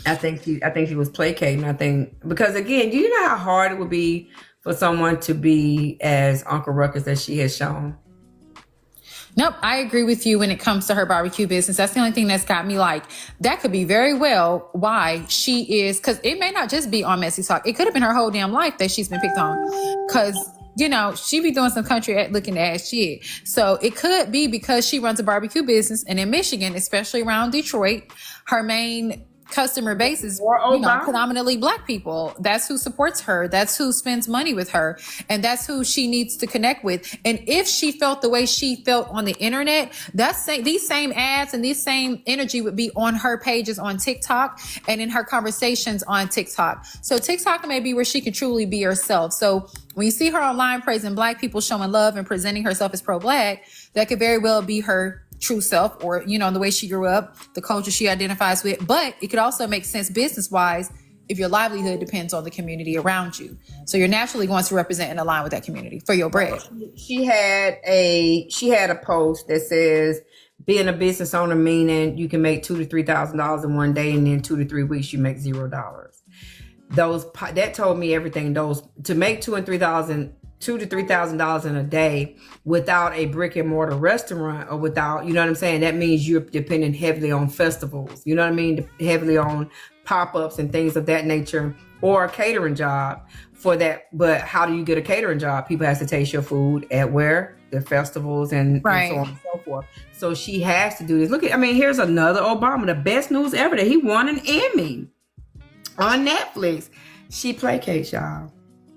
I think she was placating. I think because again, you know how hard it would be for someone to be as Uncle Ruckus as she has shown. Nope, I agree with you when it comes to her barbecue business. That's the only thing that's got me like, that could be very well why she is, because it may not just be on Messy Talk. It could have been her whole damn life that she's been picked on. Because, you know, she be doing some country looking ass shit. So it could be because she runs a barbecue business. And in Michigan, especially around Detroit, her main customer base is, Or you know, Obama. predominantly black people. That's who supports her. That's who spends money with her. And that's who she needs to connect with. And if she felt the way she felt on the internet, these same ads and these same energy would be on her pages on TikTok and in her conversations on TikTok. So TikTok may be where she can truly be herself. So when you see her online praising black people, showing love and presenting herself as pro-black, that could very well be her true self, or, you know, the way she grew up, the culture she identifies with. But it could also make sense business wise if your livelihood depends on the community around you. So you're naturally going to represent and align with that community for your bread. She had a post that says being a business owner meaning you can make $2,000 to $3,000 in one day, and then 2 to 3 weeks you make $0. That told me everything. Those to make $2,000 to $3,000 in a day without a brick and mortar restaurant, or without, you know what I'm saying? That means you're depending heavily on festivals, you know what I mean? Heavily on pop-ups and things of that nature, or a catering job for that. But how do you get a catering job? People have to taste your food at where? The festivals and so on and so forth. So she has to do this. Look at, I mean, here's another Obama, the best news ever, that he won an Emmy on Netflix. She placates, y'all.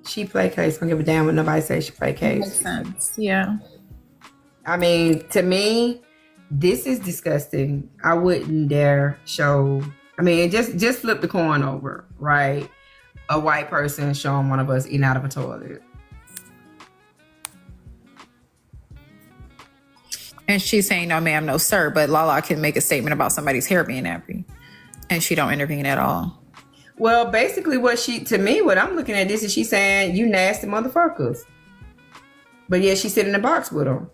She placates. Don't give a damn what nobody says. She placates. Makes sense. Yeah. I mean, to me, this is disgusting. I wouldn't dare show. I mean, just flip the coin over, right? A white person showing one of us eating out of a toilet. And she's saying, no, ma'am, no, sir. But Lala can make a statement about somebody's hair being nappy. And she don't intervene at all. Well, basically what I'm looking at this is she's saying, you nasty motherfuckers. But yeah, she sit in the box with them.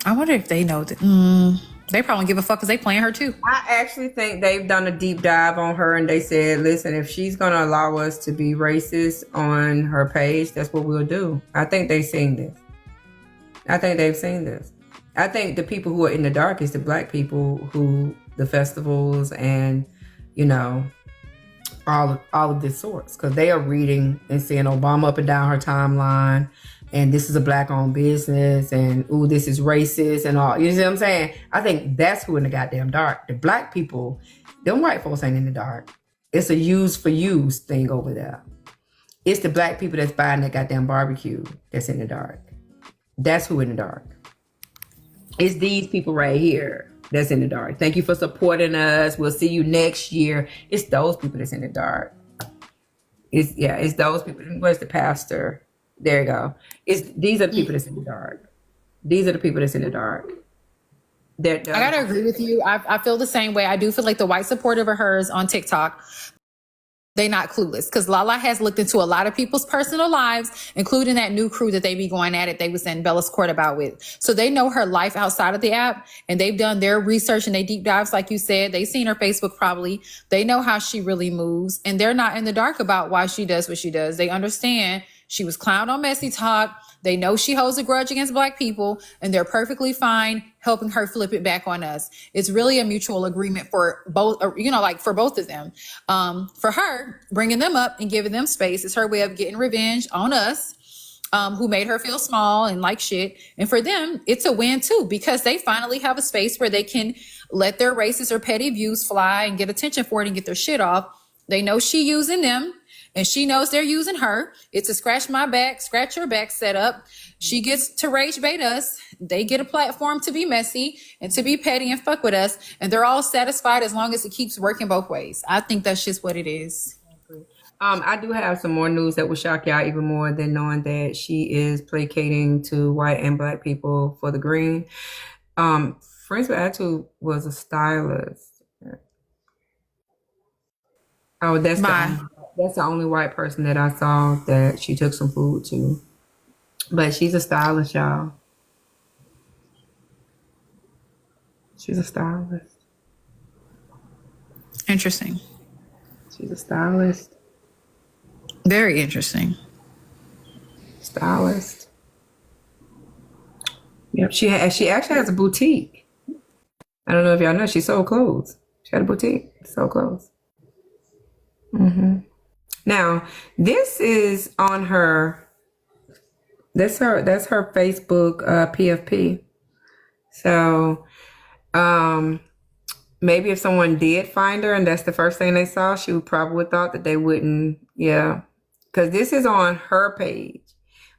I wonder if they know that. They probably give a fuck because they playing her too. I actually think they've done a deep dive on her, and they said, listen, if she's going to allow us to be racist on her page, that's what we'll do. I think they've seen this. I think the people who are in the dark is the black people who the festivals and, you know, all of this sorts, because they are reading and seeing Obama up and down her timeline, and this is a black owned business, and ooh, this is racist and all. You see what I'm saying? I think that's who in the goddamn dark. The black people, them white folks ain't in the dark. It's a use for use thing over there. It's the black people that's buying that goddamn barbecue that's in the dark. That's who in the dark. It's these people right here that's in the dark. Thank you for supporting us. We'll see you next year. It's those people that's in the dark. It's those people. Where's the pastor? There you go. These are the people that's in the dark. These are the people that's in the dark. I gotta agree with you. I feel the same way. I do feel like the white supportive of hers on TikTok, they not clueless, because Lala has looked into a lot of people's personal lives, including that new crew that they be going at it. They was in Bella's court about with. So they know her life outside of the app, and they've done their research and they deep dives. Like you said, they seen her Facebook probably. They know how she really moves, and they're not in the dark about why she does what she does. They understand she was clowned on Messy Talk. They know she holds a grudge against black people, and they're perfectly fine helping her flip it back on us. It's really a mutual agreement for both, you know, like for both of them. For her, bringing them up and giving them space is her way of getting revenge on us, who made her feel small and like shit. And for them, it's a win too, because they finally have a space where they can let their racist or petty views fly and get attention for it and get their shit off. They know she using them, and she knows they're using her. It's a scratch my back, scratch your back setup. She gets to rage bait us. They get a platform to be messy and to be petty and fuck with us. And they're all satisfied as long as it keeps working both ways. I think that's just what it is. I do have some more news that will shock y'all even more than knowing that she is placating to white and black people for the green. Friends with Attitude was a stylist. Oh, that's the only white person that I saw that she took some food to. But she's a stylist, y'all. She's a stylist. Interesting. She's a stylist. Very interesting. Stylist. Yep. She actually has a boutique. I don't know if y'all know. She sold clothes. She had a boutique. Sold clothes. Now, this is on her. That's her Facebook PFP. So, maybe if someone did find her and that's the first thing they saw, she would probably thought that they wouldn't. Yeah, because this is on her page.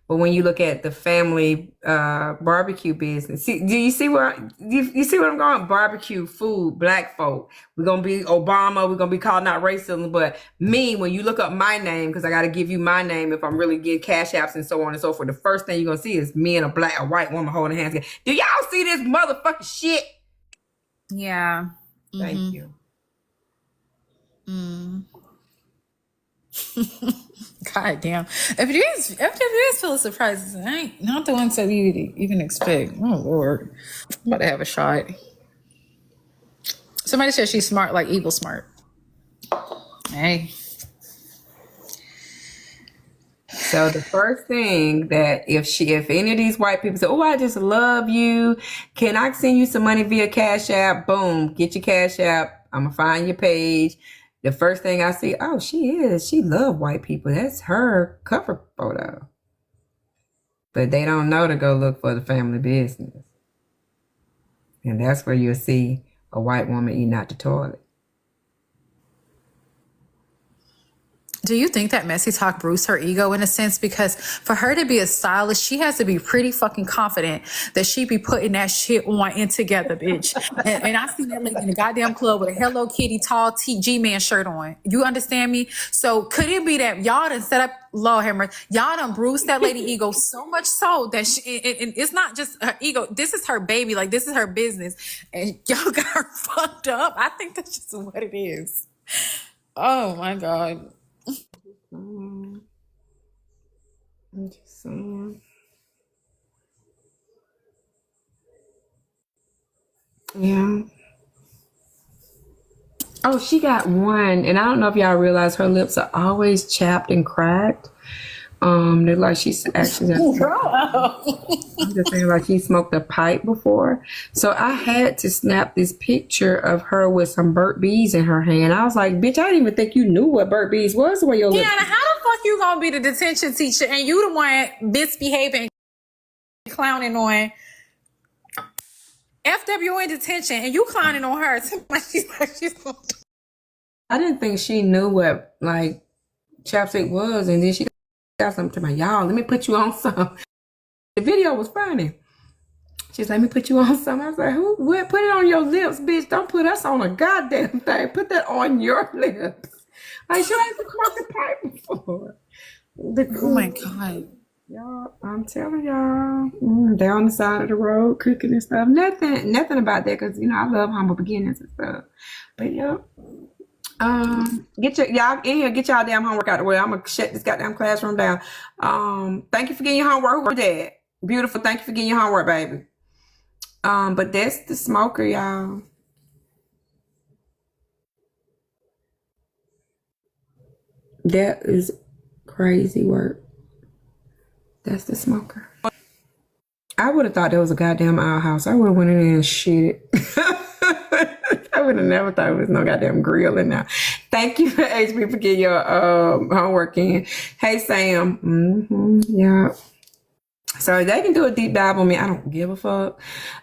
But when you look at the family barbecue business, do you see where you see where I'm going? Barbecue food, black folk. We're gonna be Obama. We're gonna be calling out racism. But me, when you look up my name, because I got to give you my name if I'm really getting cash apps and so on and so forth. The first thing you're gonna see is me and a white woman holding hands. Do y'all see this motherfucking shit? Yeah. Thank you. God damn. FWA full of surprises. I ain't not the ones that you'd even expect. Oh Lord. I'm about to have a shot. Somebody said she's smart, like evil smart. Hey. So the first thing that if any of these white people say, "Oh, I just love you. Can I send you some money via Cash App?" Boom, get your Cash App. I'm gonna find your page. The first thing I see, oh, she love white people. That's her cover photo. But they don't know to go look for the family business. And that's where you'll see a white woman eating out the toilet. Do you think that messy talk bruised her ego in a sense? Because for her to be a stylist, she has to be pretty fucking confident that she be putting that shit on and together, bitch. And I seen that lady in the goddamn club with a Hello Kitty tall G-Man shirt on. You understand me? So could it be that y'all done set up, Lord have mercy, y'all done bruised that lady ego so much so that it's not just her ego. This is her baby. Like, this is her business. And y'all got her fucked up. I think that's just what it is. Oh, my God. I'm just saying. Yeah. Oh, she got one, and I don't know if y'all realize her lips are always chapped and cracked. They're like she's actually. I'm just saying, like she smoked a pipe before. So I had to snap this picture of her with some burnt bees in her hand. I was like, bitch, I didn't even think you knew what burnt bees was. The way your lips. Yeah, how the fuck you gonna be the detention teacher and you the one misbehaving, clowning on FWA in detention, and you clowning on her? I didn't think she knew what like chapstick was, and then she got something to my y'all. Let me put you on some. The video was funny. She's like, let me put you on some. I was like, who? What? Put it on your lips, bitch. Don't put us on a goddamn thing. Put that on your lips. Like, she ain't smoked the pipe before. Oh my God. Y'all, I'm telling y'all, they're on the side of the road cooking and stuff. Nothing about that, because, you know, I love humble beginnings and stuff. But, yeah. Get y'all in here, get y'all damn homework out the way. I'm gonna shut this goddamn classroom down. Thank you for getting your homework. Who's that? Beautiful. Thank you for getting your homework, baby. But that's the smoker, y'all. That is crazy work. That's the smoker. I would have thought that was a goddamn outhouse. I would have went in there and shit it. I would have never thought it was no goddamn grill in there. Thank you for HB for getting your homework in. Hey, Sam. Yeah. So they can do a deep dive on me. I don't give a fuck.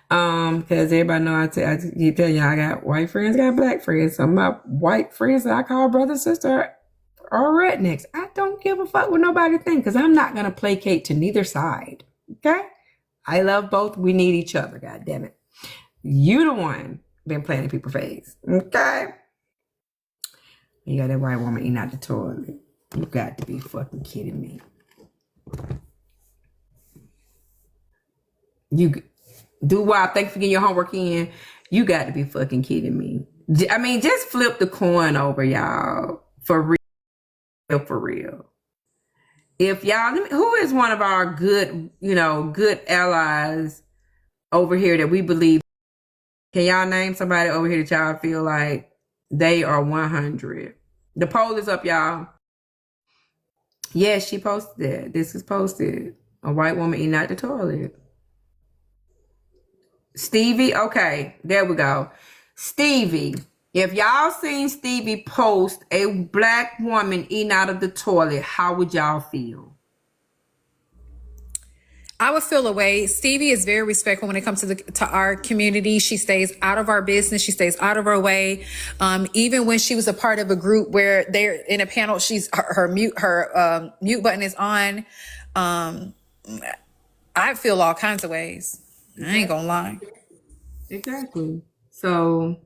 Because everybody know I keep telling you I got white friends, got black friends. Some of my white friends that I call brother, sister are rednecks. I don't give a fuck what nobody thinks, because I'm not gonna placate to neither side. Okay? I love both. We need each other, god damn it. You the one been playing in people's face. Okay? You got that white woman eating out the toilet. You got to be fucking kidding me. You do wild. Thank you for getting your homework in. You got to be fucking kidding me. I mean, just flip the coin over, y'all. For real. For real. If y'all, who is one of our good, good allies over here that we believe? Can y'all name somebody over here that y'all feel like They are 100. The poll is up, y'all. Yes, she posted it. This is posted. A white woman eating out the toilet. Stevie, okay, there we go. Stevie, if y'all seen Stevie post a black woman eating out of the toilet, how would y'all feel? I would feel away. Stevie is very respectful when it comes to our community. She stays out of our business. She stays out of our way. Even when she was a part of a group where they're in a panel, her mute button is on. I feel all kinds of ways. I ain't gonna lie. Exactly. So,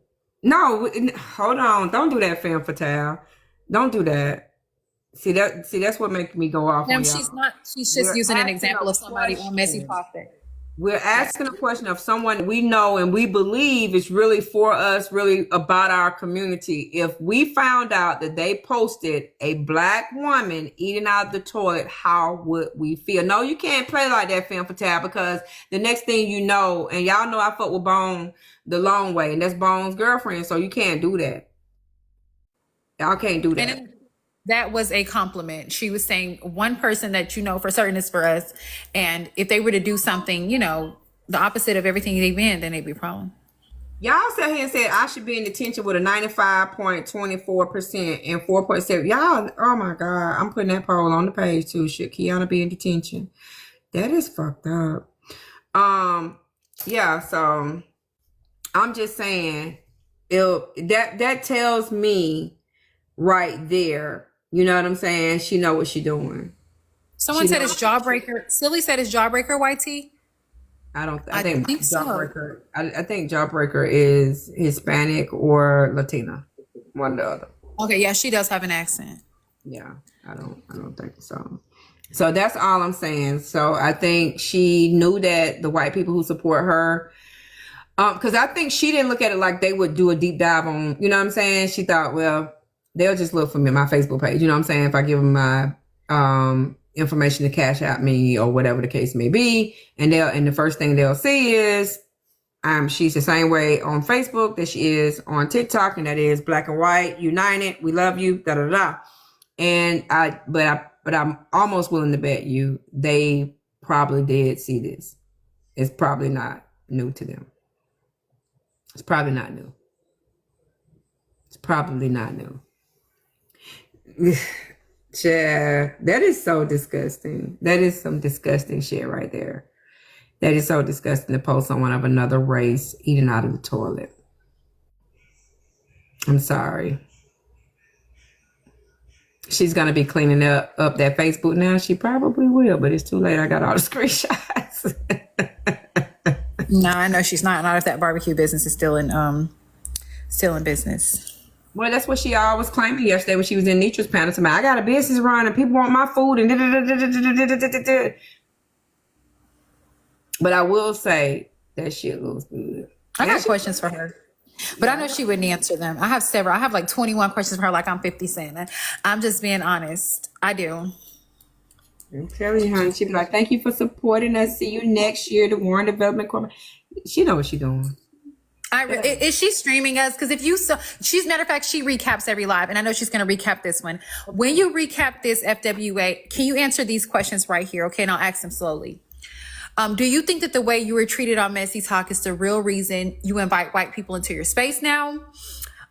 no, hold on. Don't do that, femme fatale. Don't do that. See, that's what makes me go off on y'all. She's not. She's just using an example of somebody on messy topic. We're asking a question of someone we know and we believe is really for us, really about our community. If we found out that they posted a black woman eating out of the toilet, how would we feel? No, you can't play like that, femme fatale, because the next thing you know, and y'all know I fuck with Bone the long way, and that's Bone's girlfriend, so you can't do that. Y'all can't do that. And that was a compliment. She was saying one person that you know for certain is for us. And if they were to do something, you know, the opposite of everything they've been, then it'd be a problem. Y'all sat here and said I should be in detention with a 95.24% and 4.7. Y'all, oh my God, I'm putting that poll on the page too. Should Keyona be in detention? That is fucked up. Yeah, so I'm just saying that tells me right there. You know what I'm saying? She know what she doing. Someone said it's Jawbreaker. Silly said it's Jawbreaker YT. I think Jawbreaker. So. I think Jawbreaker is Hispanic or Latina, one or the other. Okay, yeah, she does have an accent. Yeah, I don't think so. So that's all I'm saying. So I think she knew that the white people who support her, because I think she didn't look at it like they would do a deep dive on. You know what I'm saying? She thought, well, they'll just look for me, my Facebook page. You know what I'm saying? If I give them my information to cash out me or whatever the case may be. And the first thing they'll see is she's the same way on Facebook that she is on TikTok. And that is black and white, united. We love you, da, da, da. And but I'm almost willing to bet you they probably did see this. It's probably not new to them. It's probably not new. It's probably not new. Yeah, that is so disgusting. That is some disgusting shit right there. That is so disgusting to post someone of another race eating out of the toilet. I'm sorry. She's going to be cleaning up that Facebook now. She probably will, but it's too late. I got all the screenshots. No, I know she's not. Not if that barbecue business is still in business. Well, that's what she always claiming yesterday when she was in Nitra's panel. To me, I got a business run and people want my food and But I will say that shit looks good. I got questions for her, but I know she wouldn't answer them. I have several. I have like 21 questions for her, like I'm 50 Cent. I'm just being honest. I do. I'm telling you, honey. She'd be like, "Thank you for supporting us. See you next year, the Warren Development Corp." She know what she's doing. Is she streaming us? Because if you saw, matter of fact, she recaps every live, and I know she's going to recap this one. When you recap this FWA, can you answer these questions right here? Okay, and I'll ask them slowly. Do you think that the way you were treated on Messy Talk is the real reason you invite white people into your space now?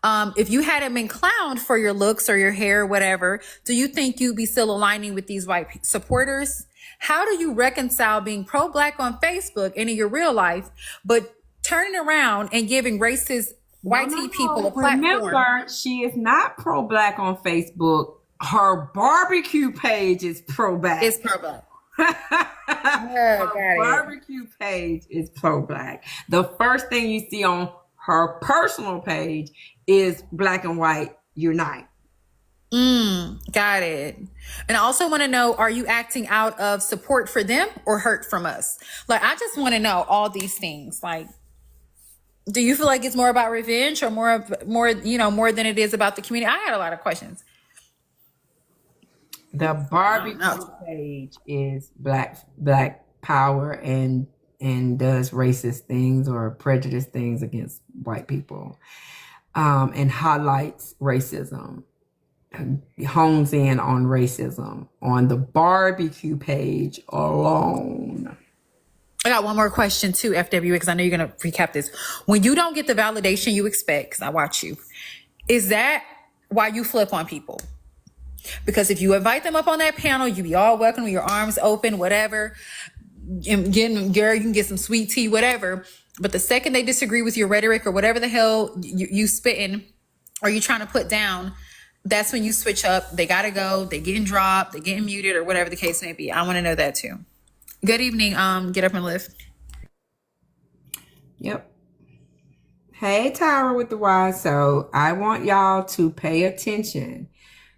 If you hadn't been clowned for your looks or your hair or whatever, do you think you'd be still aligning with these white supporters? How do you reconcile being pro-black on Facebook and in your real life, but turning around and giving racist white people a platform? Remember, she is not pro-black on Facebook. Her barbecue page is pro-black. It's pro-black. Her barbecue page is pro-black. The first thing you see on her personal page is black and white unite. Got it. And I also want to know, are you acting out of support for them or hurt from us? Like, I just want to know all these things. Like, do you feel like it's more about revenge or more than it is about the community? I had a lot of questions. The barbecue page is black power and does racist things or prejudice things against white people. and highlights racism, hones in on racism on the barbecue page alone. I got one more question too, FWA, because I know you're going to recap this. When you don't get the validation you expect, because I watch you, is that why you flip on people? Because if you invite them up on that panel, you be all welcome with your arms open, whatever. Gary, you can get some sweet tea, whatever. But the second they disagree with your rhetoric or whatever the hell you spitting or you trying to put down, that's when you switch up. They got to go. They getting dropped. They getting muted or whatever the case may be. I want to know that too. Good evening. Get up and live. Yep. Hey, Tyra with the Y. So I want y'all to pay attention.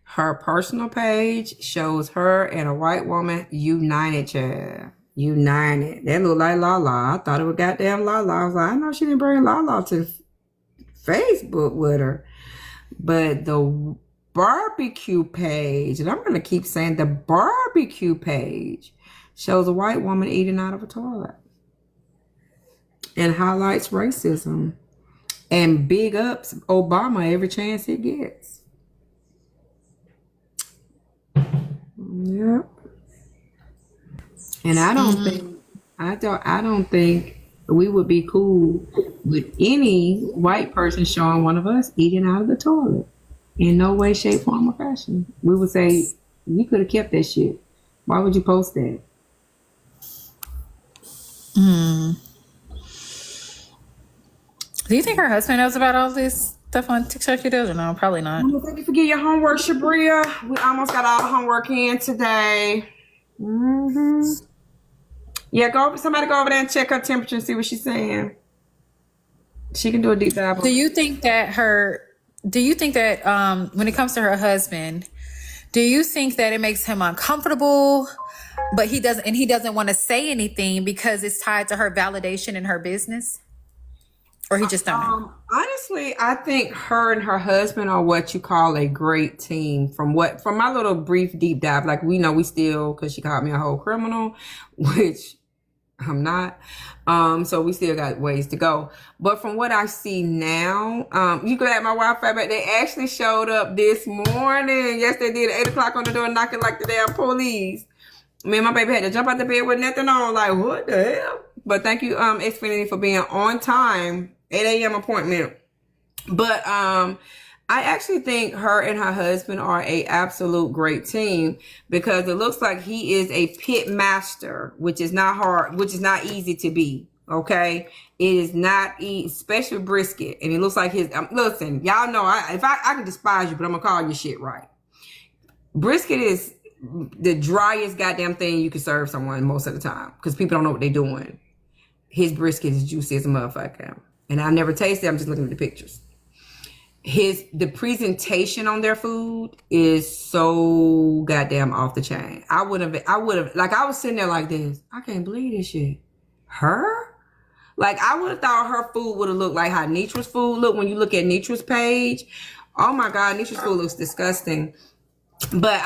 Her personal page shows her and a white woman united, child. United. That look like Lala. I thought it was goddamn Lala. I was like, I know she didn't bring Lala to Facebook with her. But the barbecue page, and I'm going to keep saying the barbecue page, shows a white woman eating out of a toilet. And highlights racism. And big ups Obama every chance it gets. Yep. And I don't think we would be cool with any white person showing one of us eating out of the toilet. In no way, shape, form, or fashion. We would say, you could have kept that shit. Why would you post that? Do you think her husband knows about all this stuff on TikTok she does or no? Probably not. Thank you for getting your homework, Shabria. We almost got all the homework in today. Yeah, somebody go over there and check her temperature and see what she's saying. She can do a deep dive. Do you think that when it comes to her husband, do you think that it makes him uncomfortable, but he doesn't want to say anything because it's tied to her validation in her business? Or he just don't know? Honestly, I think her and her husband are what you call a great team. From my little brief deep dive, like we still, because she called me a whole criminal, which I'm not. So we still got ways to go. But from what I see now, you could have my Wi-Fi back. They actually showed up this morning. Yes, they did. 8 o'clock on the door, knocking like the damn police. Me and my baby had to jump out the bed with nothing on. Like, what the hell? But thank you, Xfinity, for being on time. 8 a.m. appointment. But I actually think her and her husband are a absolute great team because it looks like he is a pit master, which is not hard, which is not easy to be. Okay, it is not easy, especially brisket. And it looks like listen, y'all know I can despise you, but I'm gonna call your shit right. Brisket is the driest goddamn thing you can serve someone most of the time because people don't know what they're doing. His brisket is juicy as a motherfucker. And I never tasted it. I'm just looking at the pictures. The presentation on their food is so goddamn off the chain. I would have, like, I was sitting there like this. I can't believe this shit. Her? Like, I would have thought her food would have looked like how Nitra's food looked when you look at Nitra's page. Oh my God, Nitra's food looks disgusting. But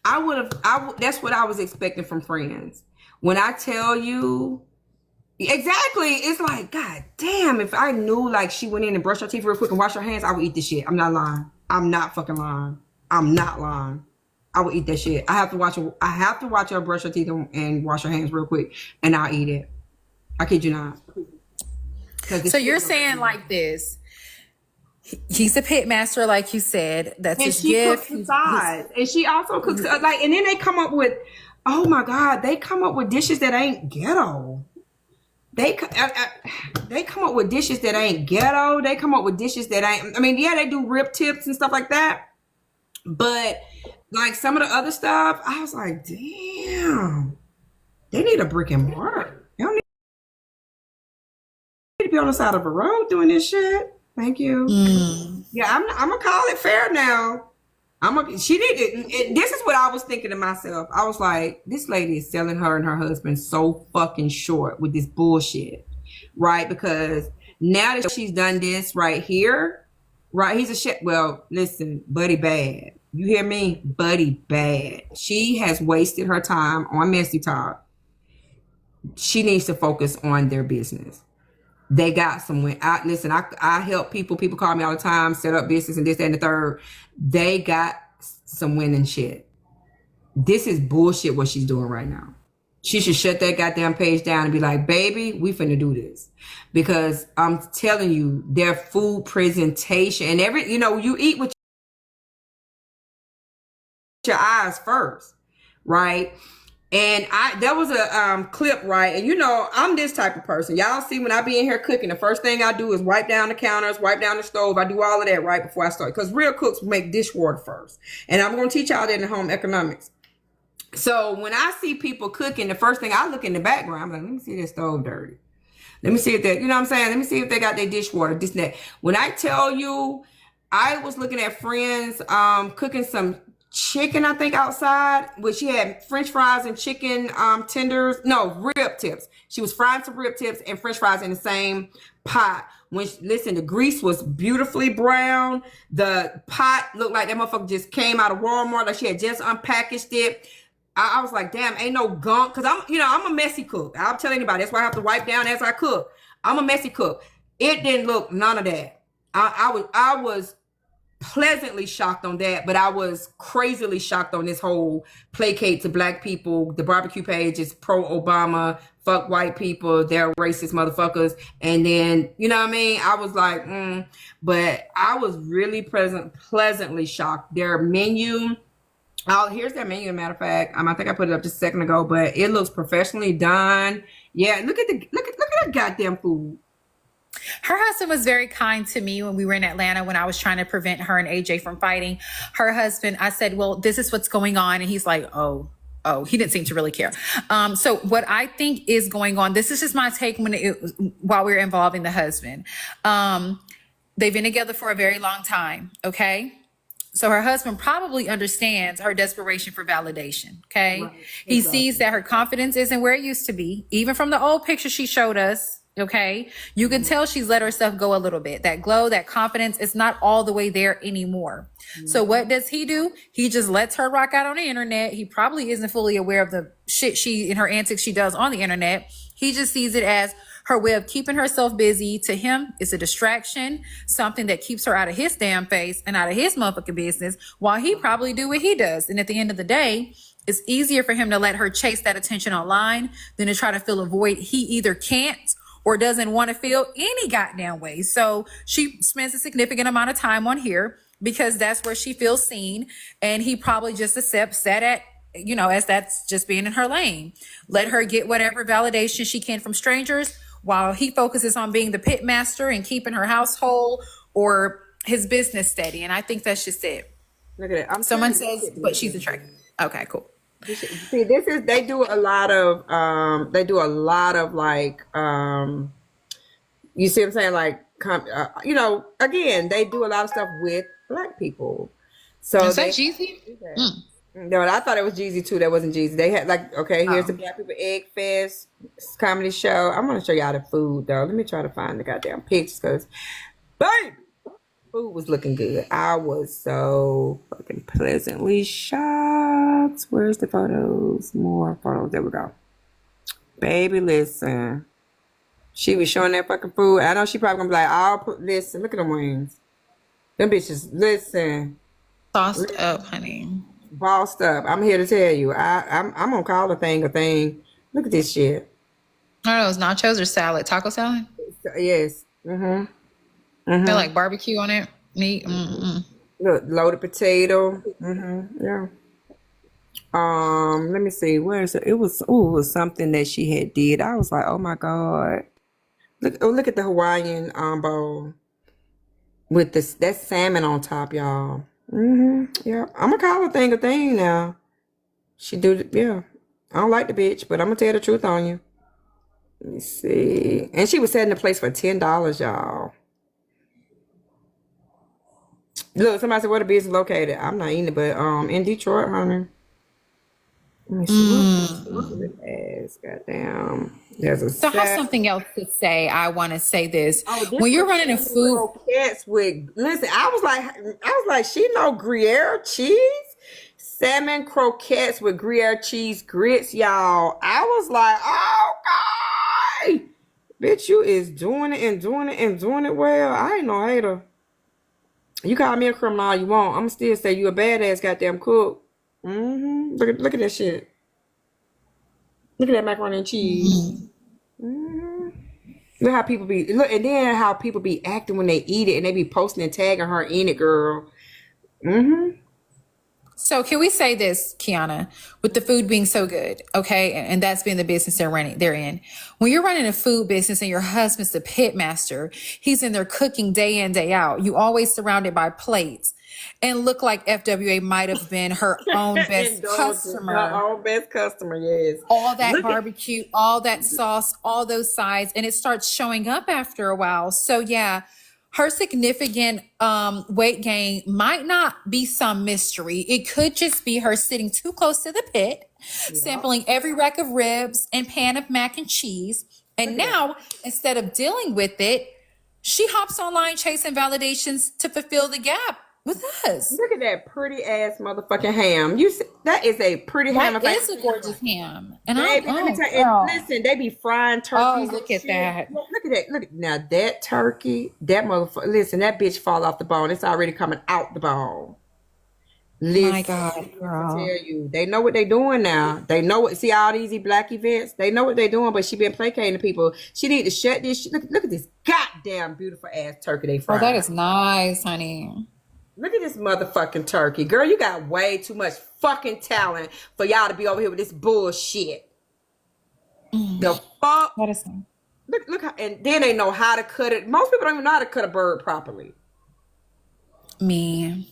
that's what I was expecting from Friends. When I tell you, exactly. It's like, God damn, if I knew like she went in and brushed her teeth real quick and washed her hands, I would eat this shit. I'm not lying. I'm not fucking lying. I'm not lying. I would eat that shit. I have to watch her brush her teeth and wash her hands real quick and I'll eat it. I kid you not. So you're saying like this. He's a pit master, like you said. That's his gift. And she also cooks like, and then they come up with, oh my God, they come up with dishes that ain't ghetto. They come up with dishes that ain't ghetto. They come up with dishes that ain't, I mean, yeah, they do rib tips and stuff like that. But like some of the other stuff, I was like, damn, they need a brick and mortar. They don't need to be on the side of a road doing this shit. Thank you. Yeah, I'm gonna call it fair now. She did it. This is what I was thinking to myself. I was like, this lady is selling her and her husband so fucking short with this bullshit, right? Because now that she's done this right here, right? He's a shit. Well, listen, Buddy bad. You hear me? Buddy bad. She has wasted her time on Messy Talk. She needs to focus on their business. They got some win. Listen, I help people. People call me all the time, set up business and this, that, and the third. They got some winning shit. This is bullshit what she's doing right now. She should shut that goddamn page down and be like, baby, we finna do this. Because I'm telling you, their food presentation and you eat with your eyes first, right? And there was a clip, right? And I'm this type of person. Y'all see when I be in here cooking, the first thing I do is wipe down the counters, wipe down the stove. I do all of that right before I start. Because real cooks make dishwater first. And I'm going to teach y'all that in home economics. So when I see people cooking, the first thing I look in the background, I'm like, let me see their stove dirty. Let me see if they, you know what I'm saying? Let me see if they got their dishwater, this and that. When I tell you, I was looking at friends cooking some chicken, I think, outside, where she had French fries and chicken tenders. No, rib tips. She was frying some rib tips and French fries in the same pot. Listen, the grease was beautifully brown. The pot looked like that motherfucker just came out of Walmart, like she had just unpackaged it. I was like, damn, ain't no gunk. Cause I'm a messy cook. I'll tell anybody. That's why I have to wipe down as I cook. I'm a messy cook. It didn't look none of that. I was pleasantly shocked on that, but I was crazily shocked on this whole placate to black people. The barbecue page is pro-Obama, fuck white people, they're racist motherfuckers. And then, you know what I mean? I was like, but I was really pleasantly shocked. Their menu, here's their menu, matter of fact. I think I put it up just a second ago, but it looks professionally done. Yeah, look at that goddamn food. Her husband was very kind to me when we were in Atlanta, when I was trying to prevent her and AJ from fighting. Her husband, I said, well, this is what's going on. And he's like, oh, he didn't seem to really care. So what I think is going on, this is just my take while we were involving the husband. They've been together for a very long time. Okay. So her husband probably understands her desperation for validation. Okay. Right. He sees that her confidence isn't where it used to be, even from the old picture she showed us. Okay. You can tell she's let herself go a little bit. That glow, that confidence is not all the way there anymore. So what does he do? He just lets her rock out on the internet. He probably isn't fully aware of the shit and her antics she does on the internet. He just sees it as her way of keeping herself busy. To him, it's a distraction, something that keeps her out of his damn face and out of his motherfucking business, while he probably do what he does. And at the end of the day, it's easier for him to let her chase that attention online than to try to fill a void he either can't or doesn't want to feel any goddamn way. So she spends a significant amount of time on here because that's where she feels seen. And he probably just accepts that as that's just being in her lane. Let her get whatever validation she can from strangers while he focuses on being the pit master and keeping her household or his business steady. And I think that's just it. Look at it. Someone says, but she's attractive. Okay, cool. See, they do a lot of like, you see what I'm saying? Like, again, they do a lot of stuff with black people. So is that Jeezy? No, I thought it was Jeezy too. That wasn't Jeezy. They had like, okay, here's the Black People Egg Fest comedy show. I'm going to show y'all the food though. Let me try to find the goddamn pictures because, baby, food was looking good. I was so fucking pleasantly shocked. Where's the photos? More photos. There we go. Baby, listen. She was showing that fucking food. I know she probably gonna be like, listen, look at them wings. Them bitches, listen. Sauced up, honey. Bossed up. I'm here to tell you. I'm gonna call a thing a thing. Look at this shit. I don't know, it's nachos or salad? Taco salad? Yes. Mm-hmm. Feel like barbecue on it. Meat. Look, loaded potato. Yeah. Let me see. Where is it? It was something that she had did. I was like, oh my God. Look at the Hawaiian bowl with that salmon on top, y'all. Yeah. I'm gonna call a thing now. She do yeah. I don't like the bitch, but I'm gonna tell the truth on you. Let me see. And she was setting the place for $10, y'all. Look, somebody said where the business located. I'm not eating it, but in Detroit, honey. Let me see. What is it as? Goddamn. So I have something else to say. I want to say this. When you're running a food, croquettes with listen, I was like, she know Gruyere cheese, salmon croquettes with Gruyere cheese grits, y'all. I was like, oh God, Bitch, you is doing it and doing it and doing it well. I ain't no hater. You call me a criminal all you want. I'ma still say you a badass goddamn cook. Look at that shit. Look at that macaroni and cheese. Look how people be look, and then how people be acting when they eat it, and they be posting and tagging her in it, girl. So can we say this, Keyona, with the food being so good, okay, and that's been the business they're in. When you're running a food business and your husband's the pit master, he's in there cooking day in, day out. You always surrounded by plates, and look like FWA might have been her own best customer. Her own best customer, yes. All that barbecue, all that sauce, all those sides, and it starts showing up after a while. So yeah. Her significant weight gain might not be some mystery. It could just be her sitting too close to the pit, sampling every rack of ribs and pan of mac and cheese. And now, instead of dealing with it, she hops online chasing validations to fulfill the gap with us. Look at that pretty ass motherfucking ham. That is a pretty ham. That is a gorgeous ham. And baby, let me tell you, listen, they be frying turkeys. Oh, look at that. Look at that. Look now that turkey, that motherfucker. Listen, that bitch fall off the bone. It's already coming out the bone. Listen, my God, girl. I tell you, they know what they doing now. They know what. See all these black events. They know what they doing, but she been placating people. She need to shut this. Look at this goddamn beautiful ass turkey they fried. Oh, that is nice, honey. Look at this motherfucking turkey. Girl, you got way too much fucking talent for y'all to be over here with this bullshit. The fuck? That is nice. Look how, and then they know how to cut it. Most people don't even know how to cut a bird properly. Me.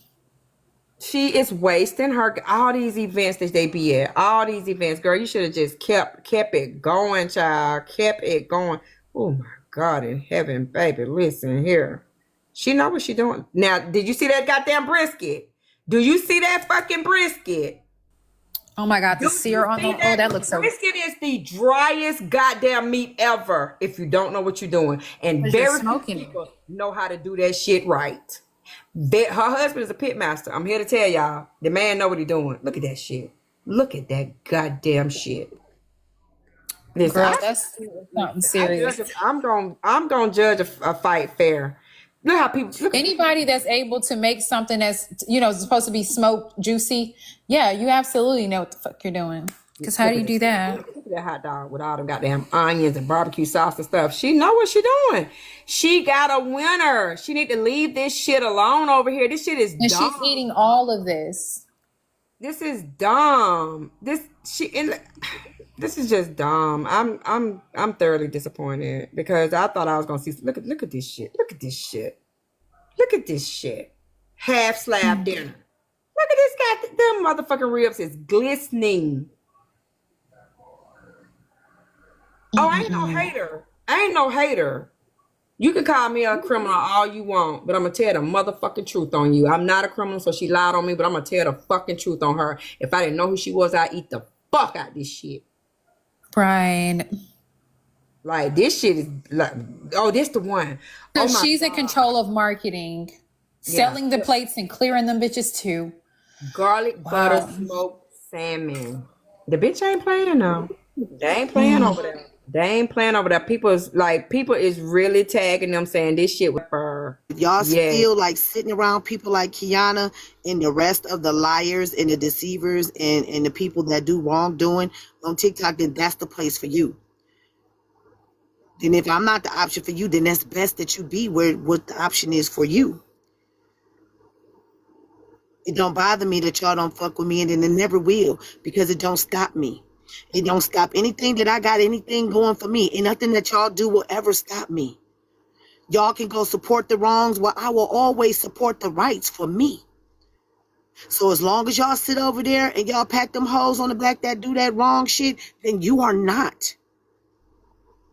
She is wasting all these events that they be at. All these events. Girl, you should have just kept it going, child. Kept it going. Oh my God in heaven, baby. Listen here. She know what she doing. Now, did you see that goddamn brisket? Do you see that fucking brisket? Oh my God, the sear on the... Oh, that looks so... Brisket is the driest goddamn meat ever if you don't know what you're doing. And very few people know how to do that shit right. Her husband is a pit master. I'm here to tell y'all. The man know what he doing. Look at that shit. Look at that goddamn shit. Listen, girl, that's something serious. I'm gonna judge a fight fair. Look how people anybody that's able to make something that's supposed to be smoked juicy, yeah, you absolutely know what the fuck you're doing. Because how do you do that? Look at that hot dog with all them goddamn onions and barbecue sauce and stuff. She know what she doing. She got a winner. She need to leave this shit alone over here. This shit is dumb. And she's eating all of this. This is dumb. This is just dumb. I'm thoroughly disappointed because I thought I was gonna see. Look at this shit. Look at this shit. Look at this shit. Half slab dinner. Look at this guy. Them motherfucking ribs is glistening. Oh, I ain't no hater. I ain't no hater. You can call me a criminal all you want, but I'm gonna tell the motherfucking truth on you. I'm not a criminal, so she lied on me, but I'm gonna tell the fucking truth on her. If I didn't know who she was, I'd eat the fuck out this shit. Right. Like this shit is like, oh, this the one. So she's in control of marketing, selling the plates and clearing them bitches too. Garlic butter smoked salmon. The bitch ain't playing now. They ain't playing over there. They ain't playing over there. People is really tagging them saying this shit with her. If y'all feel like sitting around people like Keyona and the rest of the liars and the deceivers and the people that do wrongdoing on TikTok, then that's the place for you. Then if I'm not the option for you, then that's best that you be what the option is for you. It don't bother me that y'all don't fuck with me, and then it never will, because it don't stop me. It don't stop anything that I got, anything going for me. And nothing that y'all do will ever stop me. Y'all can go support the wrongs, while I will always support the rights for me. So as long as y'all sit over there and y'all pat them hoes on the back that do that wrong shit, then you are not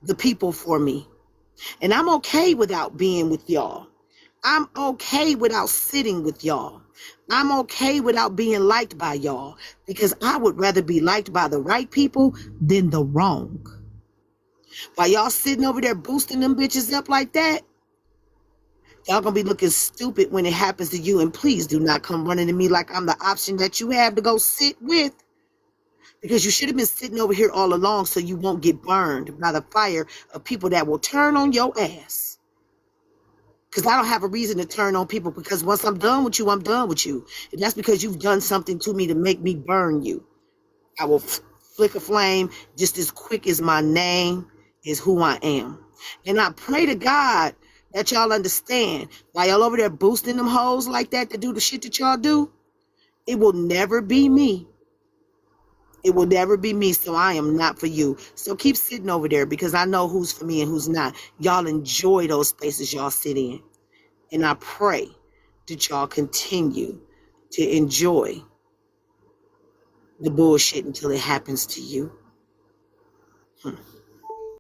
the people for me. And I'm okay without being with y'all. I'm okay without sitting with y'all. I'm okay without being liked by y'all, because I would rather be liked by the right people than the wrong. While y'all sitting over there boosting them bitches up like that, y'all gonna be looking stupid when it happens to you. And please do not come running to me like I'm the option that you have to go sit with, Because you should have been sitting over here all along so you won't get burned by the fire of people that will turn on your ass. Because I don't have a reason to turn on people, because once I'm done with you, I'm done with you. And that's because you've done something to me to make me burn you. I will flick a flame just as quick as my name is who I am. And I pray to God that y'all understand, while y'all over there boosting them hoes like that to do the shit that y'all do, it will never be me. It will never be me, so I am not for you. So keep sitting over there, because I know who's for me and who's not. Y'all enjoy those spaces y'all sit in. And I pray that y'all continue to enjoy the bullshit until it happens to you.